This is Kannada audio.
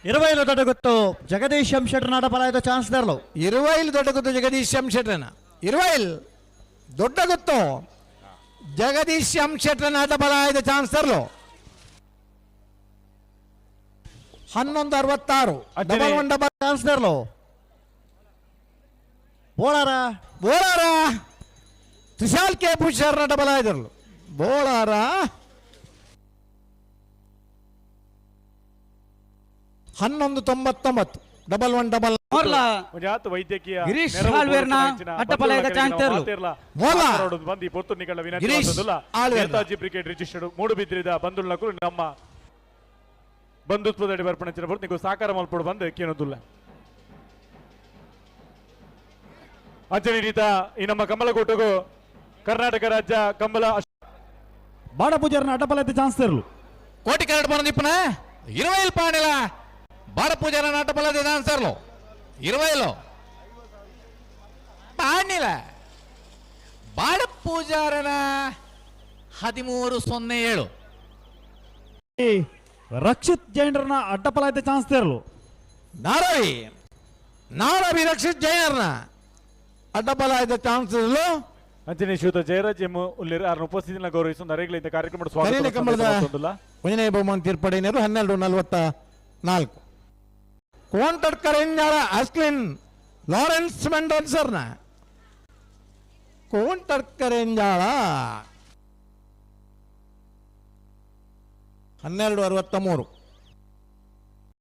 20 దొడ్డగుత్తు జగదీశం శెట్టర్ నాటపలాయದ ಚಾನ್ಸ್ ದರ್ಲು 20 ದೊಡ್ಡಗುತ್ತು ಜಗದೀಶಂ ಶೆಟ್ಟರ್ನ 20 ದೊಡ್ಡಗುತ್ತು ಜಗದೀಶಂ ಶೆಟ್ಟರ್ ನಾಟಪಲಾಯದ ಚಾನ್ಸ್ ದರ್ಲು 1166 ಡಬಲ್ ಒನ್ ಡಬಲ್ ಚಾನ್ಸ್ ದರ್ಲು ಬೋಳಾರ ತ್ರಿಶಾಲ್ ಕೆ ಪುಷರ್ ನಾಟಪಲಾಯದರ್ಲು ಬೋಳಾರ 1199 ಡಬಲ್ ಒನ್ ಡಬಲ್ ವೈದ್ಯಕೀಯ ಗಿರೀಶ್ ಆಳ್ವೇರ್ನ ಅಟ್ಟಪಲಾಯದ ಚಾನ್ಸ್ ತೆರಲು ಬಂದಿ ಪೊರ್ತುನಿಗಳ ವಿನಂತಿ ಬ್ರಿಗೇಡ್ ರಿಜಿಸ್ಟರ್ಡ್ ಮೂಡುಬಿದ್ರಿದ ಬಂಧುలకు ನಮ್ಮ ಬಂಧುತ್ವದಡಿ ಬರ್ಪಣಿಸಿನ ಬರುತ್ತೆ ನೀವು ಸಾಕಾರ ಮಲ್ಪಡು ಬಂದು ಕೇಳೋದಿಲ್ಲ ಅಂಚನೆ ರೀತ ಈ ನಮ್ಮ ಕಮಲಕೋಟೆಗೂ ಕರ್ನಾಟಕ ರಾಜ್ಯ ಕಂಬಲ ಬಾಡಪೂಜಾರನ ಅಟ್ಟಪಲಾಯದ ಚಾನ್ಸ್ ತೆರಲು ಕೋಟಿ ಕರಡು ಬಂದಿಪ್ಪನ 20 ಪಾಣಿಲ ಬಾಡಪೂಜಾರ ನಾಟಪಲಾಯದ ಚಾನ್ಸ್ ತೆರಲು 20 ಪಾಣಿಲ ಬಾಡಪೂಜಾರನ 1307 ರಕ್ಷಿತ್ ಜೈನರ್ನ ಅಟ್ಟಪಲಾಯದ ಚಾನ್ಸ್ ತೆರಲು ನಾರವಿ ರಕ್ಷಿತ್ ಜೈನರ್ನ ಅಡ್ಡಬಲಾಯದ ಚಾನ್ಸ್ ಅಂಚನೆ ಶ್ರೀಯುತ ಜಯರಾಜ್ ಎಂ ಉಲ್ಲಿರ್ ಅವರನ್ನು ಉಪಸ್ಥಿತಿಯನ್ನು ಗೌರವಿಸುವ ನರೇಗಲಿಂದ ಕಾರ್ಯಕ್ರಮದ ಸ್ವಾಗತ ವಿನಯ ಬಹುಮಾನ ತೀರ್ಪಡೆಯಿನರು 1244 ಕೋಂಟಡ್ಕರೆಂಜಾಳ ಅಸ್ಲಿನ್ ಲಾರೆನ್ಸ್ ಮೆಂಡನ್ಸರ್ನ ಕೋಂಟಡ್ಕರೆಂಜಾಳ 1263